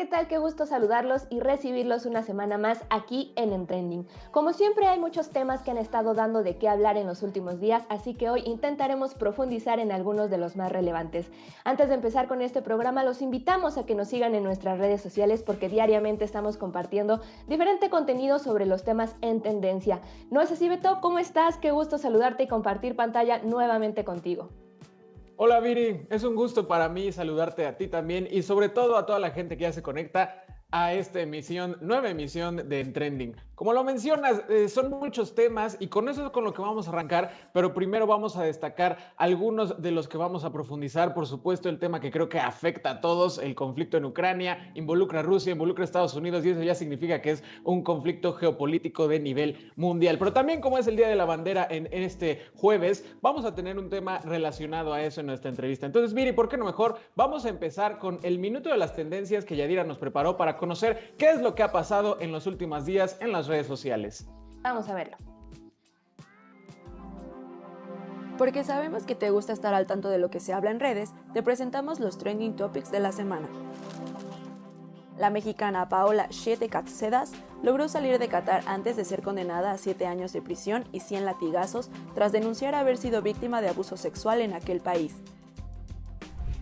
tal? Qué gusto saludarlos y recibirlos una semana más aquí en Trending. Como siempre hay muchos temas que han estado dando de qué hablar en los últimos días, así que hoy intentaremos profundizar en algunos de los más relevantes. Antes de empezar con este programa, los invitamos a que nos sigan en nuestras redes sociales porque diariamente estamos compartiendo diferente contenido sobre los temas en tendencia. ¿No es así, Beto? ¿Cómo estás? Qué gusto saludarte y compartir pantalla nuevamente contigo. Hola Viri, es un gusto para mí saludarte a ti también y sobre todo a toda la gente que ya se conecta a esta nueva emisión de Trending. Como lo mencionas, son muchos temas y con eso es con lo que vamos a arrancar, pero primero vamos a destacar algunos de los que vamos a profundizar. Por supuesto, el tema que creo que afecta a todos, el conflicto en Ucrania, involucra a Rusia, involucra a Estados Unidos y eso ya significa que es un conflicto geopolítico de nivel mundial. Pero también como es el Día de la Bandera en este jueves, vamos a tener un tema relacionado a eso en nuestra entrevista. Entonces, Viri, ¿por qué no mejor? Vamos a empezar con el minuto de las tendencias que Yadira nos preparó para conocer qué es lo que ha pasado en los últimos días en las redes sociales. Vamos a verlo. Porque sabemos que te gusta estar al tanto de lo que se habla en redes, te presentamos los trending topics de la semana. La mexicana Paola Shete Katsedas logró salir de Qatar antes de ser condenada a 7 años de prisión y 100 latigazos tras denunciar haber sido víctima de abuso sexual en aquel país.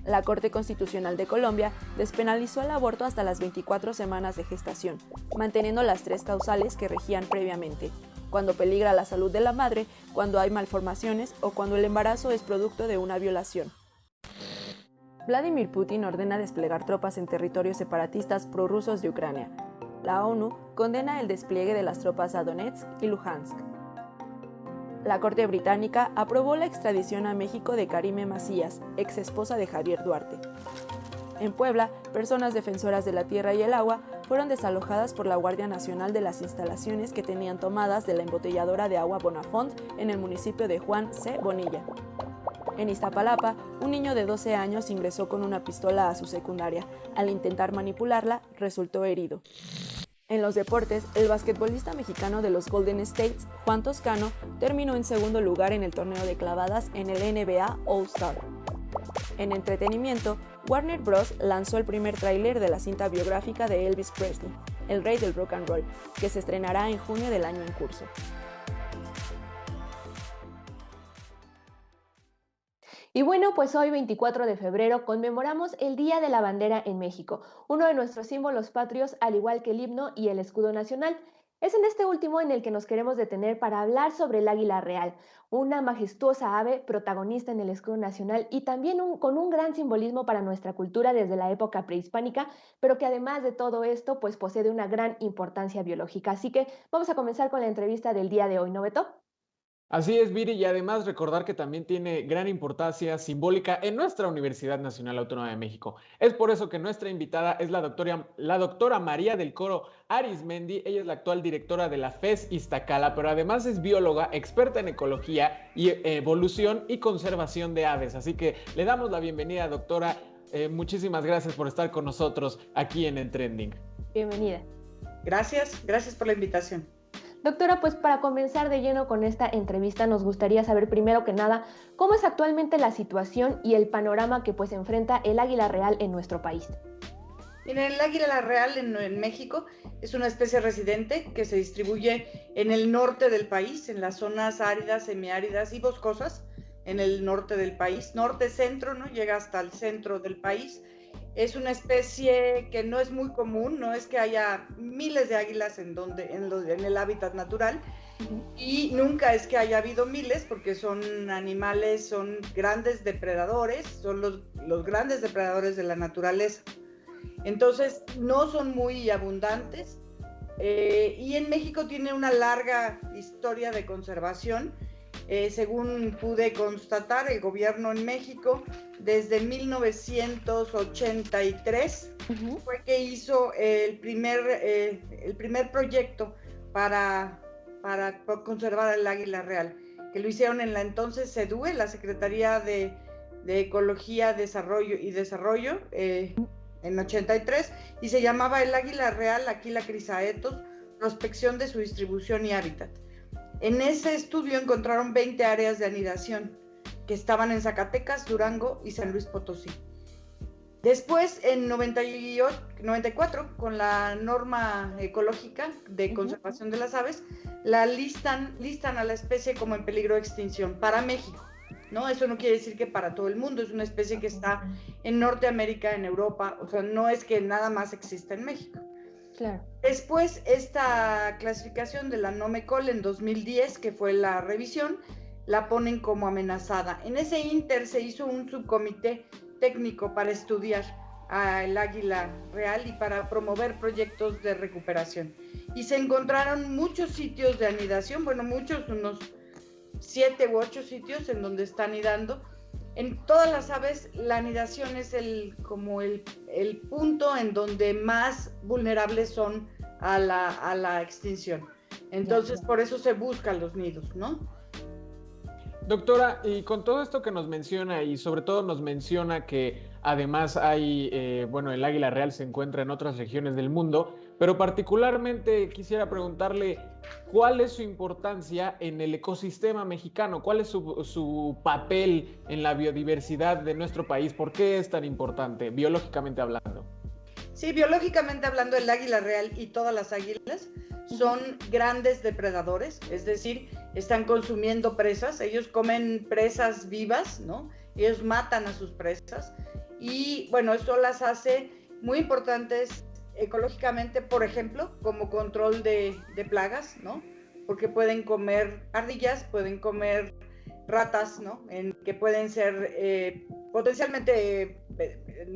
La Corte Constitucional de Colombia despenalizó el aborto hasta las 24 semanas de gestación, manteniendo las 3 causales que regían previamente: cuando peligra la salud de la madre, cuando hay malformaciones o cuando el embarazo es producto de una violación. Vladimir Putin ordena desplegar tropas en territorios separatistas prorrusos de Ucrania. La ONU condena el despliegue de las tropas a Donetsk y Luhansk. La Corte Británica aprobó la extradición a México de Karime Macías, ex esposa de Javier Duarte. En Puebla, personas defensoras de la tierra y el agua fueron desalojadas por la Guardia Nacional de las instalaciones que tenían tomadas de la embotelladora de agua Bonafont en el municipio de Juan C. Bonilla. En Iztapalapa, un niño de 12 años ingresó con una pistola a su secundaria. Al intentar manipularla, resultó herido. En los deportes, el basquetbolista mexicano de los Golden States, Juan Toscano, terminó en segundo lugar en el torneo de clavadas en el NBA All-Star. En entretenimiento, Warner Bros. Lanzó el primer tráiler de la cinta biográfica de Elvis Presley, el rey del rock and roll, que se estrenará en junio del año en curso. Y bueno, pues hoy 24 de febrero conmemoramos el Día de la Bandera en México, uno de nuestros símbolos patrios, al igual que el himno y el escudo nacional. Es en este último en el que nos queremos detener para hablar sobre el águila real, una majestuosa ave protagonista en el escudo nacional y también con un gran simbolismo para nuestra cultura desde la época prehispánica, pero que además de todo esto, pues posee una gran importancia biológica. Así que vamos a comenzar con la entrevista del día de hoy, ¿no, Beto? Así es, Viri, y además recordar que también tiene gran importancia simbólica en nuestra Universidad Nacional Autónoma de México. Es por eso que nuestra invitada es la doctora María del Coro Arizmendi. Ella es la actual directora de la FES Iztacala, pero además es bióloga, experta en ecología y evolución y conservación de aves. Así que le damos la bienvenida, doctora. Muchísimas gracias por estar con nosotros aquí en Trending. Bienvenida. Gracias por la invitación. Doctora, pues para comenzar de lleno con esta entrevista nos gustaría saber primero que nada cómo es actualmente la situación y el panorama que pues enfrenta el águila real en nuestro país. Miren, el águila real en México es una especie residente que se distribuye en el norte del país, en las zonas áridas, semiáridas y boscosas, en el norte del país, norte-centro, ¿no? Llega hasta el centro del país. Es una especie que no es muy común, no es que haya miles de águilas en el hábitat natural, y nunca es que haya habido miles, porque son animales, son grandes depredadores, son los grandes depredadores de la naturaleza. Entonces no son muy abundantes, y en México tiene una larga historia de conservación. Según pude constatar, el gobierno en México desde 1983 fue que hizo el primer proyecto para conservar el águila real, que lo hicieron en la entonces SEDUE, la Secretaría de Ecología, Desarrollo en 83, y se llamaba el águila real Aquila chrysaetos, prospección de su distribución y hábitat. En ese estudio encontraron 20 áreas de anidación que estaban en Zacatecas, Durango y San Luis Potosí. Después, en 94, con la norma ecológica de conservación de las aves, la listan a la especie como en peligro de extinción para México, ¿no? Eso no quiere decir que para todo el mundo, es una especie que está en Norteamérica, en Europa, o sea, no es que nada más exista en México. Claro. Después, esta clasificación de la NOMECOL en 2010, que fue la revisión, la ponen como amenazada. En ese inter se hizo un subcomité técnico para estudiar al águila real y para promover proyectos de recuperación. Y se encontraron muchos sitios de anidación, bueno, unos 7 u 8 sitios en donde está anidando. En todas las aves, la anidación es el punto en donde más vulnerables son a la extinción. Entonces, por eso se buscan los nidos, ¿no? Doctora, y con todo esto que nos menciona, y sobre todo nos menciona que además hay, el águila real se encuentra en otras regiones del mundo, pero particularmente quisiera preguntarle cuál es su importancia en el ecosistema mexicano, cuál es su papel en la biodiversidad de nuestro país, ¿por qué es tan importante, biológicamente hablando? Sí, biológicamente hablando, el águila real y todas las águilas son grandes depredadores, es decir, están consumiendo presas, ellos comen presas vivas, ¿no? Ellos matan a sus presas y, bueno, eso las hace muy importantes ecológicamente, por ejemplo, como control de plagas, ¿no? Porque pueden comer ardillas, pueden comer ratas, ¿no? Que pueden ser potencialmente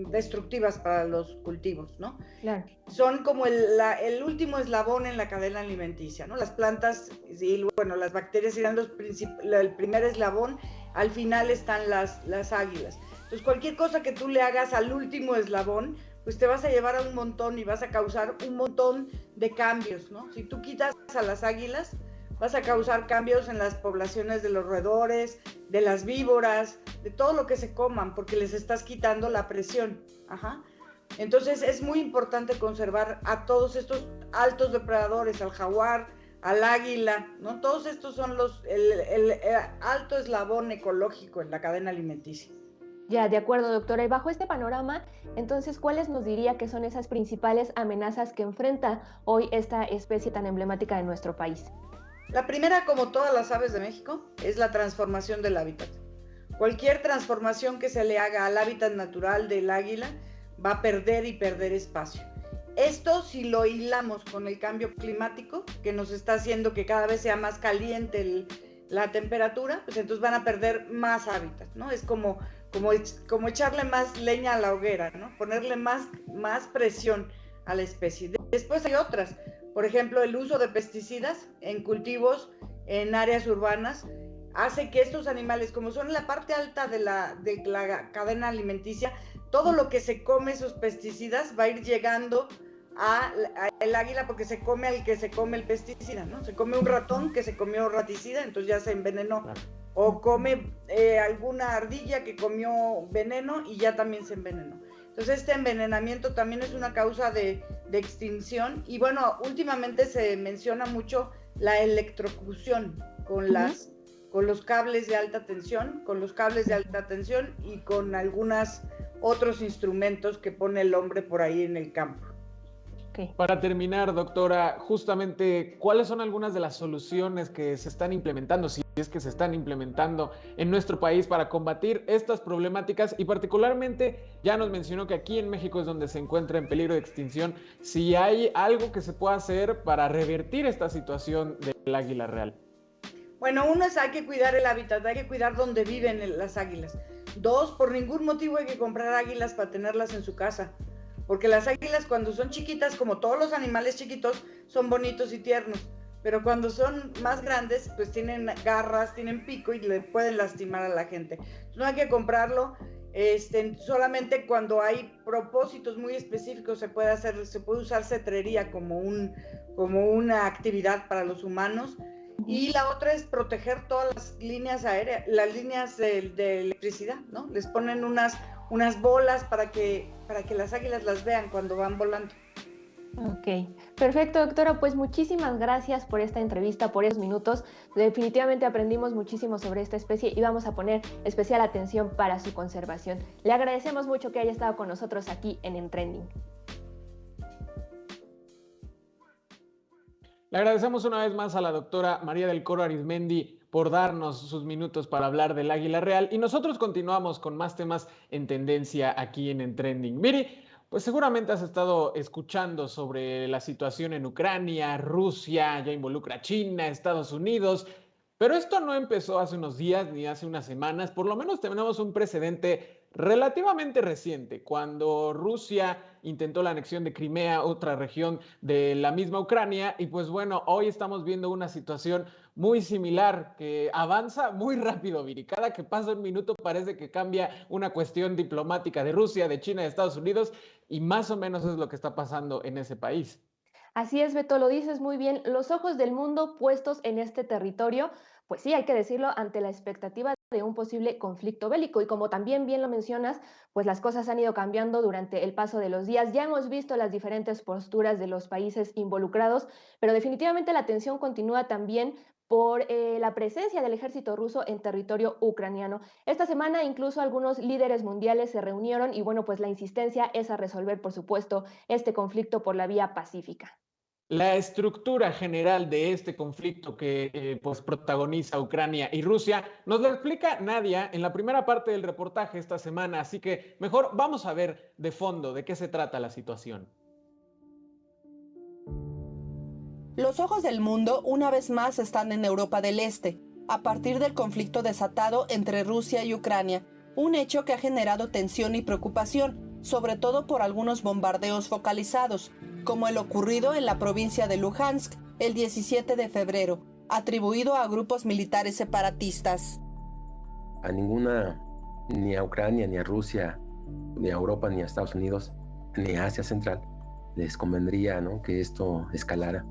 destructivas para los cultivos, ¿no? Claro. Son como el último eslabón en la cadena alimenticia, ¿no? Las plantas y, bueno, las bacterias serán el primer eslabón, al final están las águilas. Entonces, cualquier cosa que tú le hagas al último eslabón, pues te vas a llevar a un montón y vas a causar un montón de cambios, ¿no? Si tú quitas a las águilas, vas a causar cambios en las poblaciones de los roedores, de las víboras, de todo lo que se coman, porque les estás quitando la presión. Ajá. Entonces es muy importante conservar a todos estos altos depredadores, al jaguar, al águila, ¿no? Todos estos son el alto eslabón ecológico en la cadena alimenticia. Ya, de acuerdo, doctora. Y bajo este panorama, entonces, ¿cuáles nos diría que son esas principales amenazas que enfrenta hoy esta especie tan emblemática de nuestro país? La primera, como todas las aves de México, es la transformación del hábitat. Cualquier transformación que se le haga al hábitat natural del águila va a perder espacio. Esto, si lo hilamos con el cambio climático, que nos está haciendo que cada vez sea más caliente la temperatura, pues entonces van a perder más hábitat, ¿no? Es como echarle más leña a la hoguera, ¿no? Ponerle más presión a la especie. Después hay otras. Por ejemplo, el uso de pesticidas en cultivos, en áreas urbanas, hace que estos animales, como son en la parte alta de la cadena alimenticia, todo lo que se come esos pesticidas va a ir llegando al águila porque se come al que se come el pesticida, ¿no? Se come un ratón que se comió raticida, entonces ya se envenenó. O come alguna ardilla que comió veneno y ya también se envenenó. Entonces este envenenamiento también es una causa de extinción y bueno, últimamente se menciona mucho la electrocución con los cables de alta tensión, y con algunos otros instrumentos que pone el hombre por ahí en el campo. Okay. Para terminar, doctora, justamente, ¿cuáles son algunas de las soluciones que se están implementando, si es que se están implementando en nuestro país para combatir estas problemáticas? Y particularmente, ya nos mencionó que aquí en México es donde se encuentra en peligro de extinción. Si hay algo que se pueda hacer para revertir esta situación del águila real. Bueno, uno es hay que cuidar el hábitat, hay que cuidar donde viven las águilas. 2, por ningún motivo hay que comprar águilas para tenerlas en su casa. Porque las águilas cuando son chiquitas, como todos los animales chiquitos, son bonitos y tiernos. Pero cuando son más grandes, pues tienen garras, tienen pico y le pueden lastimar a la gente. No hay que comprarlo. Solamente cuando hay propósitos muy específicos se puede usar cetrería como una actividad para los humanos. Y la otra es proteger todas las líneas aéreas, las líneas de electricidad, ¿no? Les ponen unas bolas para que las águilas las vean cuando van volando. Ok, perfecto, doctora. Pues muchísimas gracias por esta entrevista, por esos minutos. Definitivamente aprendimos muchísimo sobre esta especie y vamos a poner especial atención para su conservación. Le agradecemos mucho que haya estado con nosotros aquí en Trending. Le agradecemos una vez más a la doctora María del Coro Arizmendi por darnos sus minutos para hablar del águila real y nosotros continuamos con más temas en tendencia aquí en Trending. Miri, pues seguramente has estado escuchando sobre la situación en Ucrania, Rusia, ya involucra a China, Estados Unidos, pero esto no empezó hace unos días ni hace unas semanas, por lo menos tenemos un precedente relativamente reciente, cuando Rusia intentó la anexión de Crimea, otra región de la misma Ucrania, y pues bueno, hoy estamos viendo una situación muy similar que avanza muy rápido, Viri. Cada que pasa un minuto parece que cambia una cuestión diplomática de Rusia, de China, de Estados Unidos, y más o menos es lo que está pasando en ese país. Así es, Beto, lo dices muy bien. Los ojos del mundo puestos en este territorio, pues sí, hay que decirlo, ante la expectativa de un posible conflicto bélico. Y como también bien lo mencionas, pues las cosas han ido cambiando durante el paso de los días. Ya hemos visto las diferentes posturas de los países involucrados, pero definitivamente la tensión continúa también por la presencia del ejército ruso en territorio ucraniano. Esta semana incluso algunos líderes mundiales se reunieron y bueno, pues la insistencia es a resolver, por supuesto, este conflicto por la vía pacífica. La estructura general de este conflicto que pues protagoniza Ucrania y Rusia nos lo explica Nadia en la primera parte del reportaje esta semana, así que mejor vamos a ver de fondo de qué se trata la situación. Los ojos del mundo una vez más están en Europa del Este, a partir del conflicto desatado entre Rusia y Ucrania, un hecho que ha generado tensión y preocupación, sobre todo por algunos bombardeos focalizados, como el ocurrido en la provincia de Luhansk el 17 de febrero, atribuido a grupos militares separatistas. A ninguna, ni a Ucrania, ni a Rusia, ni a Europa, ni a Estados Unidos, ni a Asia Central, les convendría, ¿no?, que esto escalara.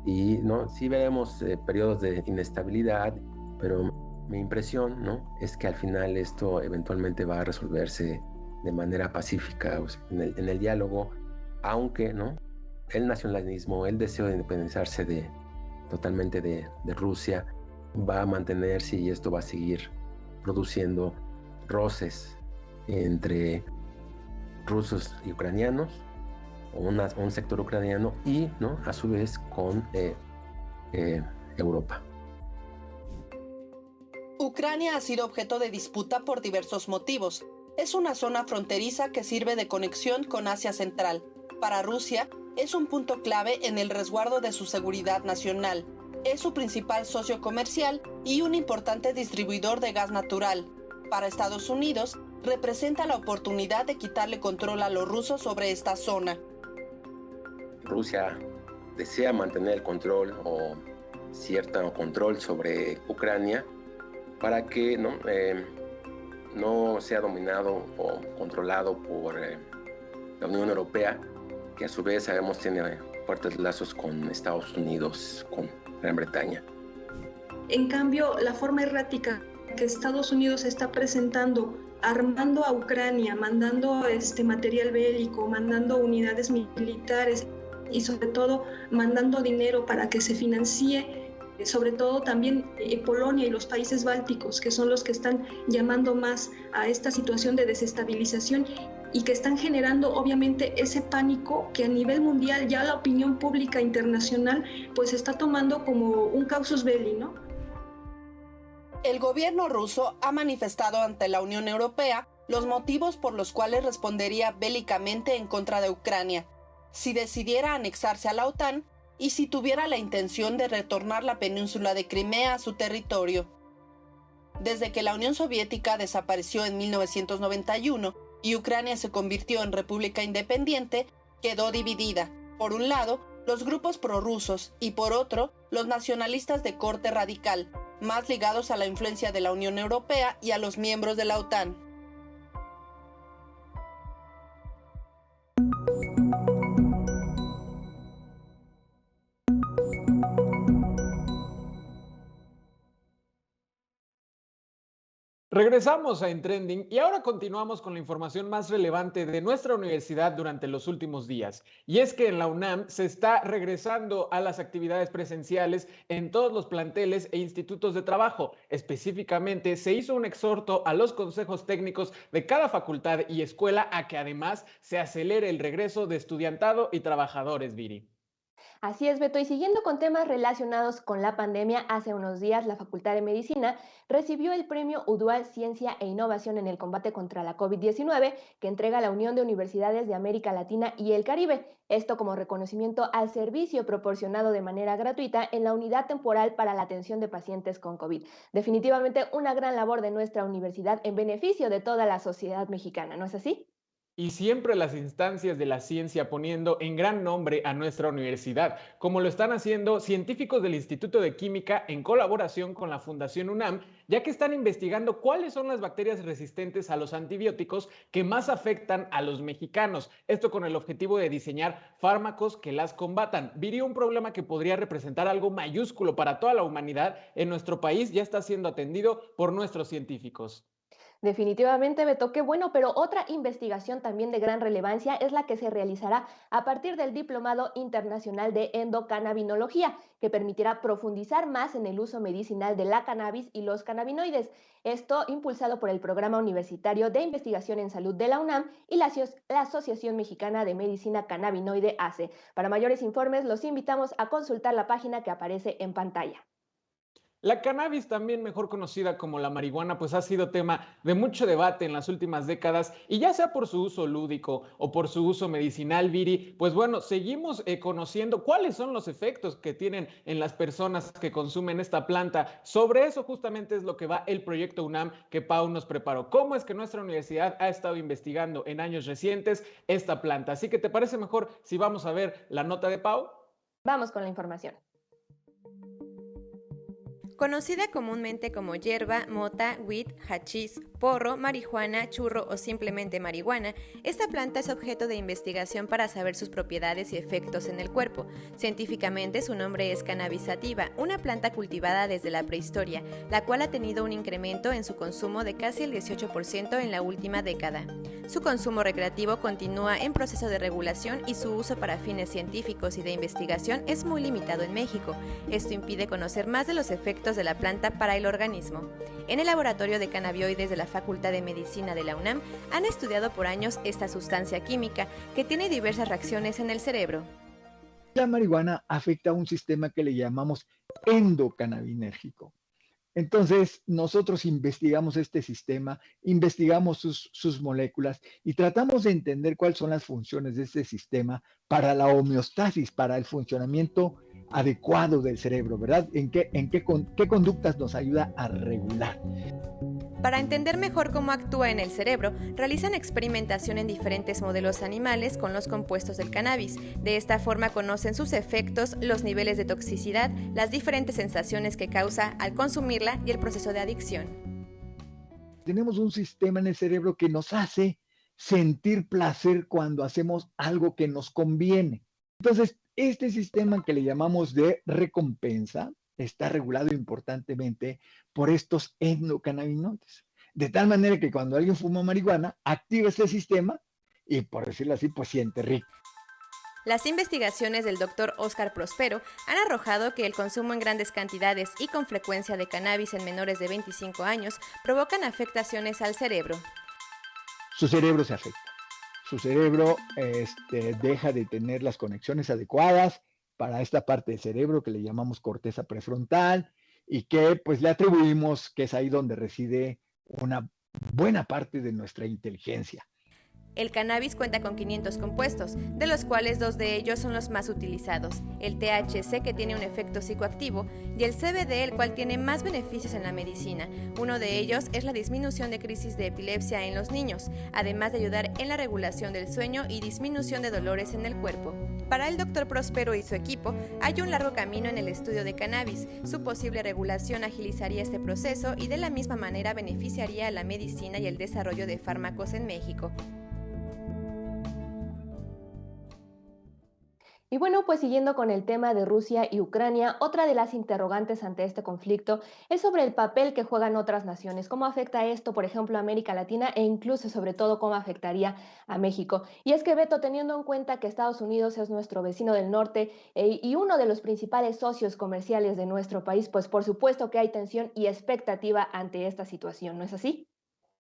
Y ¿no?, sí veremos periodos de inestabilidad, pero mi impresión, ¿no?, es que al final esto eventualmente va a resolverse de manera pacífica, o sea, en el diálogo, aunque, ¿no?, el nacionalismo, el deseo de independizarse totalmente de Rusia va a mantenerse y esto va a seguir produciendo roces entre rusos y ucranianos, o un sector ucraniano y, ¿no?, a su vez con Europa. Ucrania ha sido objeto de disputa por diversos motivos. Es una zona fronteriza que sirve de conexión con Asia Central. Para Rusia, es un punto clave en el resguardo de su seguridad nacional. Es su principal socio comercial y un importante distribuidor de gas natural. Para Estados Unidos, representa la oportunidad de quitarle control a los rusos sobre esta zona. Rusia desea mantener el control o cierto control sobre Ucrania para que no sea dominado o controlado por la Unión Europea, que a su vez sabemos tiene fuertes lazos con Estados Unidos, con Gran Bretaña. En cambio, la forma errática que Estados Unidos está presentando, armando a Ucrania, mandando material bélico, mandando unidades militares y sobre todo mandando dinero para que se financie, sobre todo también Polonia y los países bálticos, que son los que están llamando más a esta situación de desestabilización y que están generando obviamente ese pánico que a nivel mundial ya la opinión pública internacional pues está tomando como un casus belli, ¿no? El gobierno ruso ha manifestado ante la Unión Europea los motivos por los cuales respondería bélicamente en contra de Ucrania, si decidiera anexarse a la OTAN y si tuviera la intención de retornar la península de Crimea a su territorio. Desde que la Unión Soviética desapareció en 1991 y Ucrania se convirtió en república independiente, quedó dividida. Por un lado, los grupos prorrusos y por otro, los nacionalistas de corte radical, más ligados a la influencia de la Unión Europea y a los miembros de la OTAN. Regresamos a En Trending y ahora continuamos con la información más relevante de nuestra universidad durante los últimos días. Y es que en la UNAM se está regresando a las actividades presenciales en todos los planteles e institutos de trabajo. Específicamente, se hizo un exhorto a los consejos técnicos de cada facultad y escuela a que además se acelere el regreso de estudiantado y trabajadores, Viri. Así es, Beto, y siguiendo con temas relacionados con la pandemia, hace unos días la Facultad de Medicina recibió el premio UDUAL Ciencia e Innovación en el combate contra la COVID-19 que entrega la Unión de Universidades de América Latina y el Caribe. Esto como reconocimiento al servicio proporcionado de manera gratuita en la unidad temporal para la atención de pacientes con COVID. Definitivamente una gran labor de nuestra universidad en beneficio de toda la sociedad mexicana, ¿no es así? Y siempre las instancias de la ciencia poniendo en gran nombre a nuestra universidad, como lo están haciendo científicos del Instituto de Química en colaboración con la Fundación UNAM, ya que están investigando cuáles son las bacterias resistentes a los antibióticos que más afectan a los mexicanos. Esto con el objetivo de diseñar fármacos que las combatan. Viría un problema que podría representar algo mayúsculo para toda la humanidad en nuestro país, ya está siendo atendido por nuestros científicos. Definitivamente, Beto, qué bueno, pero otra investigación también de gran relevancia es la que se realizará a partir del Diplomado Internacional de Endocannabinología, que permitirá profundizar más en el uso medicinal de la cannabis y los cannabinoides. Esto impulsado por el Programa Universitario de Investigación en Salud de la UNAM y la Asociación Mexicana de Medicina Cannabinoide ACE. Para mayores informes, los invitamos a consultar la página que aparece en pantalla. La cannabis, también mejor conocida como la marihuana, pues ha sido tema de mucho debate en las últimas décadas y ya sea por su uso lúdico o por su uso medicinal, Viri, pues bueno, seguimos conociendo cuáles son los efectos que tienen en las personas que consumen esta planta. Sobre eso justamente es lo que va el proyecto UNAM que Pau nos preparó. ¿Cómo es que nuestra universidad ha estado investigando en años recientes esta planta? Así que ¿te parece mejor si vamos a ver la nota de Pau? Vamos con la información. Conocida comúnmente como hierba, mota, weed, hachís, porro, marihuana, churro o simplemente marihuana, esta planta es objeto de investigación para saber sus propiedades y efectos en el cuerpo. Científicamente su nombre es Cannabis sativa, una planta cultivada desde la prehistoria, la cual ha tenido un incremento en su consumo de casi el 18% en la última década. Su consumo recreativo continúa en proceso de regulación y su uso para fines científicos y de investigación es muy limitado en México. Esto impide conocer más de los efectos de la planta para el organismo. En el laboratorio de cannabinoides de la Facultad de Medicina de la UNAM han estudiado por años esta sustancia química que tiene diversas reacciones en el cerebro. La marihuana afecta a un sistema que le llamamos endocannabinérgico. Entonces, nosotros investigamos este sistema, investigamos sus moléculas y tratamos de entender cuáles son las funciones de este sistema para la homeostasis, para el funcionamiento adecuado del cerebro, ¿verdad? ¿Qué conductas nos ayuda a regular? Para entender mejor cómo actúa en el cerebro, realizan experimentación en diferentes modelos animales con los compuestos del cannabis. De esta forma conocen sus efectos, los niveles de toxicidad, las diferentes sensaciones que causa al consumirla y el proceso de adicción. Tenemos un sistema en el cerebro que nos hace sentir placer cuando hacemos algo que nos conviene. Entonces, este sistema que le llamamos de recompensa está regulado importantemente por estos endocannabinoides. De tal manera que cuando alguien fuma marihuana, activa este sistema y, por decirlo así, pues siente rico. Las investigaciones del Dr. Óscar Prospero han arrojado que el consumo en grandes cantidades y con frecuencia de cannabis en menores de 25 años provocan afectaciones al cerebro. Su cerebro se afecta. Su cerebro deja de tener las conexiones adecuadas para esta parte del cerebro que le llamamos corteza prefrontal y que pues le atribuimos que es ahí donde reside una buena parte de nuestra inteligencia. El cannabis cuenta con 500 compuestos, de los cuales 2 de ellos son los más utilizados, el THC, que tiene un efecto psicoactivo, y el CBD, el cual tiene más beneficios en la medicina. Uno de ellos es la disminución de crisis de epilepsia en los niños, además de ayudar en la regulación del sueño y disminución de dolores en el cuerpo. Para el Dr. Prospero y su equipo, hay un largo camino en el estudio de cannabis. Su posible regulación agilizaría este proceso y de la misma manera beneficiaría a la medicina y el desarrollo de fármacos en México. Y bueno, pues siguiendo con el tema de Rusia y Ucrania, otra de las interrogantes ante este conflicto es sobre el papel que juegan otras naciones, cómo afecta esto, por ejemplo, a América Latina e incluso, sobre todo, cómo afectaría a México. Y es que, Beto, teniendo en cuenta que Estados Unidos es nuestro vecino del norte y uno de los principales socios comerciales de nuestro país, pues por supuesto que hay tensión y expectativa ante esta situación, ¿no es así?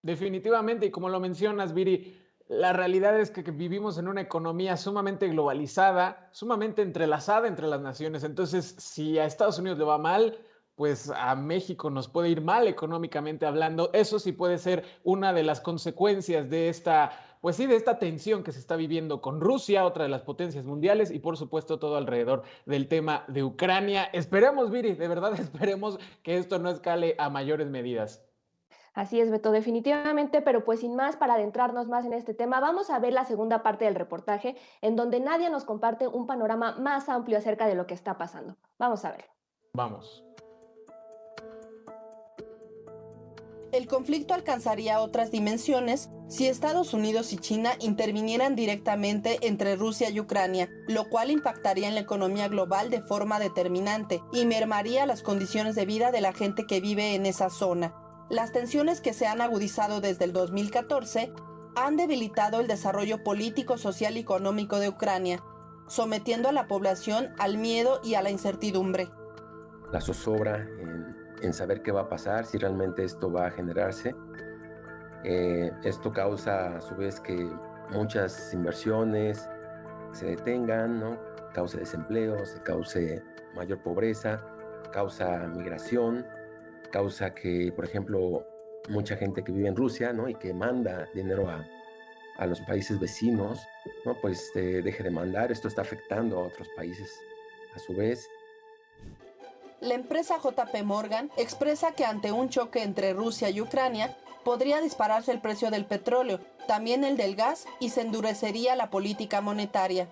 Definitivamente, y como lo mencionas, Viri, la realidad es que vivimos en una economía sumamente globalizada, sumamente entrelazada entre las naciones. Entonces, si a Estados Unidos le va mal, pues a México nos puede ir mal económicamente hablando. Eso sí puede ser una de las consecuencias de esta, pues sí, de esta tensión que se está viviendo con Rusia, otra de las potencias mundiales, y por supuesto todo alrededor del tema de Ucrania. Esperemos, Viri, de verdad esperemos que esto no escale a mayores medidas. Así es, Beto, definitivamente, pero pues sin más, para adentrarnos más en este tema, vamos a ver la segunda parte del reportaje, en donde Nadia nos comparte un panorama más amplio acerca de lo que está pasando. Vamos a verlo. Vamos. El conflicto alcanzaría otras dimensiones si Estados Unidos y China intervinieran directamente entre Rusia y Ucrania, lo cual impactaría en la economía global de forma determinante y mermaría las condiciones de vida de la gente que vive en esa zona. Las tensiones que se han agudizado desde el 2014 han debilitado el desarrollo político, social y económico de Ucrania, sometiendo a la población al miedo y a la incertidumbre. La zozobra en saber qué va a pasar, si realmente esto va a generarse. Esto causa a su vez que muchas inversiones se detengan, ¿no? Cause desempleo, se cause mayor pobreza, causa migración, causa que, por ejemplo, mucha gente que vive en Rusia, ¿no? Y que manda dinero a los países vecinos, ¿no? Pues deje de mandar. Esto está afectando a otros países a su vez. La empresa JP Morgan expresa que ante un choque entre Rusia y Ucrania podría dispararse el precio del petróleo, también el del gas, y se endurecería la política monetaria.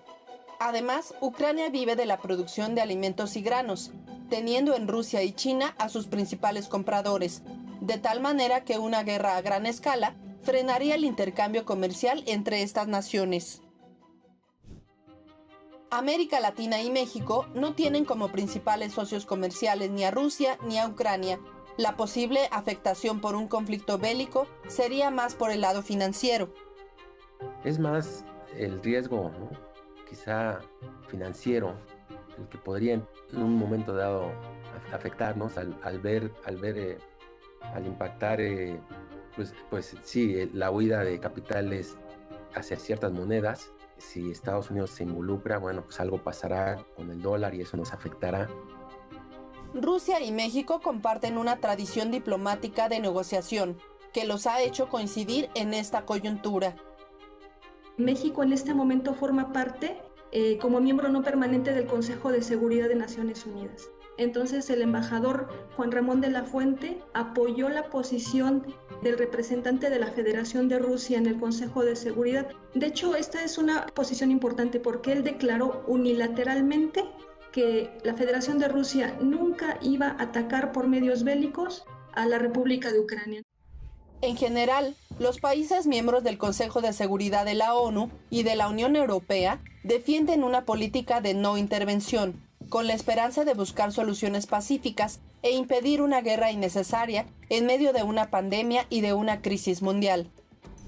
Además, Ucrania vive de la producción de alimentos y granos, teniendo en Rusia y China a sus principales compradores, de tal manera que una guerra a gran escala frenaría el intercambio comercial entre estas naciones. América Latina y México no tienen como principales socios comerciales ni a Rusia ni a Ucrania. La posible afectación por un conflicto bélico sería más por el lado financiero. Es más el riesgo, ¿no? Quizá financiero, el que podría en un momento dado afectarnos al impactar, pues sí, la huida de capitales hacia ciertas monedas. Si Estados Unidos se involucra, bueno, pues algo pasará con el dólar y eso nos afectará. Rusia y México comparten una tradición diplomática de negociación que los ha hecho coincidir en esta coyuntura. México en este momento forma parte como miembro no permanente del Consejo de Seguridad de Naciones Unidas. Entonces el embajador Juan Ramón de la Fuente apoyó la posición del representante de la Federación de Rusia en el Consejo de Seguridad. De hecho, esta es una posición importante porque él declaró unilateralmente que la Federación de Rusia nunca iba a atacar por medios bélicos a la República de Ucrania. En general, los países miembros del Consejo de Seguridad de la ONU y de la Unión Europea defienden una política de no intervención, con la esperanza de buscar soluciones pacíficas e impedir una guerra innecesaria en medio de una pandemia y de una crisis mundial.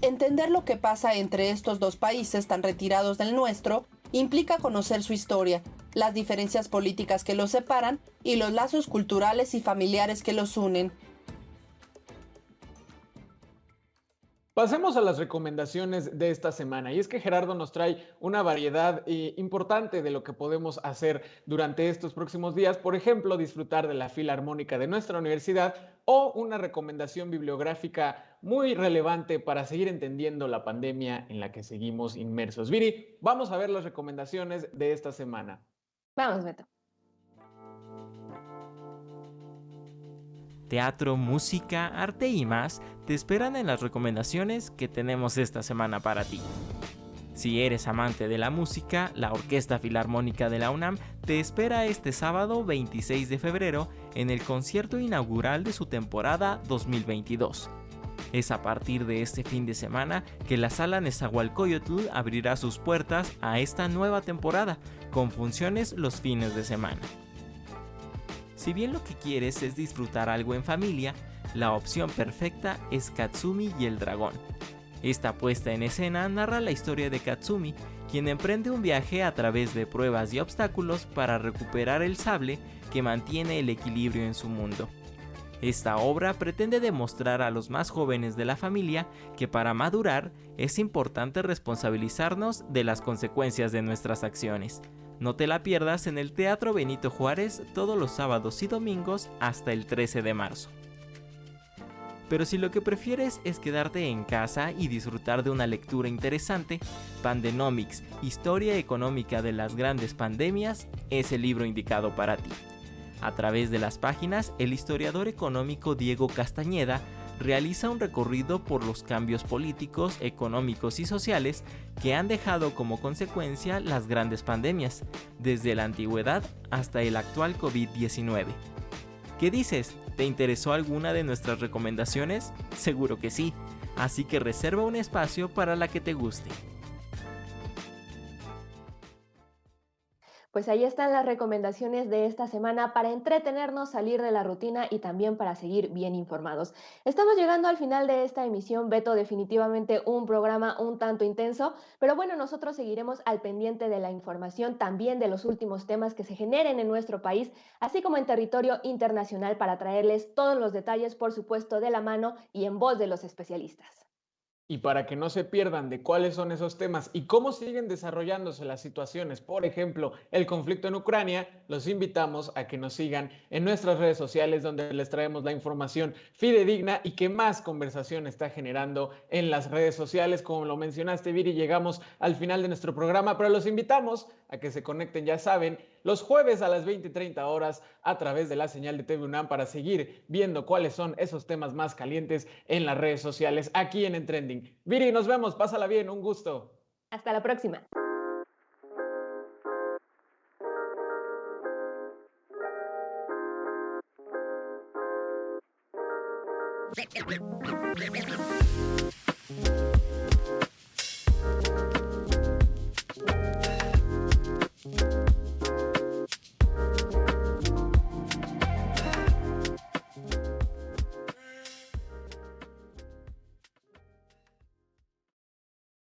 Entender lo que pasa entre estos dos países tan retirados del nuestro implica conocer su historia, las diferencias políticas que los separan y los lazos culturales y familiares que los unen. Pasemos a las recomendaciones de esta semana. Y es que Gerardo nos trae una variedad importante de lo que podemos hacer durante estos próximos días. Por ejemplo, disfrutar de la Filarmónica de nuestra universidad o una recomendación bibliográfica muy relevante para seguir entendiendo la pandemia en la que seguimos inmersos. Viri, vamos a ver las recomendaciones de esta semana. Vamos, Beto. Teatro, música, arte y más te esperan en las recomendaciones que tenemos esta semana para ti. Si eres amante de la música, la Orquesta Filarmónica de la UNAM te espera este sábado 26 de febrero en el concierto inaugural de su temporada 2022. Es a partir de este fin de semana que la Sala Nezahualcóyotl abrirá sus puertas a esta nueva temporada, con funciones los fines de semana. Si bien lo que quieres es disfrutar algo en familia, la opción perfecta es Katsumi y el dragón. Esta puesta en escena narra la historia de Katsumi, quien emprende un viaje a través de pruebas y obstáculos para recuperar el sable que mantiene el equilibrio en su mundo. Esta obra pretende demostrar a los más jóvenes de la familia que para madurar es importante responsabilizarnos de las consecuencias de nuestras acciones. No te la pierdas en el Teatro Benito Juárez todos los sábados y domingos hasta el 13 de marzo. Pero si lo que prefieres es quedarte en casa y disfrutar de una lectura interesante, Pandenomics, Historia Económica de las Grandes Pandemias, es el libro indicado para ti. A través de las páginas, el historiador económico Diego Castañeda realiza un recorrido por los cambios políticos, económicos y sociales que han dejado como consecuencia las grandes pandemias, desde la antigüedad hasta el actual COVID-19. ¿Qué dices? ¿Te interesó alguna de nuestras recomendaciones? Seguro que sí, así que reserva un espacio para la que te guste. Pues ahí están las recomendaciones de esta semana para entretenernos, salir de la rutina y también para seguir bien informados. Estamos llegando al final de esta emisión, Beto, definitivamente un programa un tanto intenso, pero bueno, nosotros seguiremos al pendiente de la información, también de los últimos temas que se generen en nuestro país, así como en territorio internacional para traerles todos los detalles, por supuesto, de la mano y en voz de los especialistas. Y para que no se pierdan de cuáles son esos temas y cómo siguen desarrollándose las situaciones, por ejemplo, el conflicto en Ucrania, los invitamos a que nos sigan en nuestras redes sociales donde les traemos la información fidedigna y que más conversación está generando en las redes sociales. Como lo mencionaste, Viri, llegamos al final de nuestro programa, pero los invitamos a que se conecten, ya saben, los jueves a las 20:30 horas a través de la señal de TV UNAM para seguir viendo cuáles son esos temas más calientes en las redes sociales aquí en Trending. Viri, nos vemos, pásala bien, un gusto. Hasta la próxima.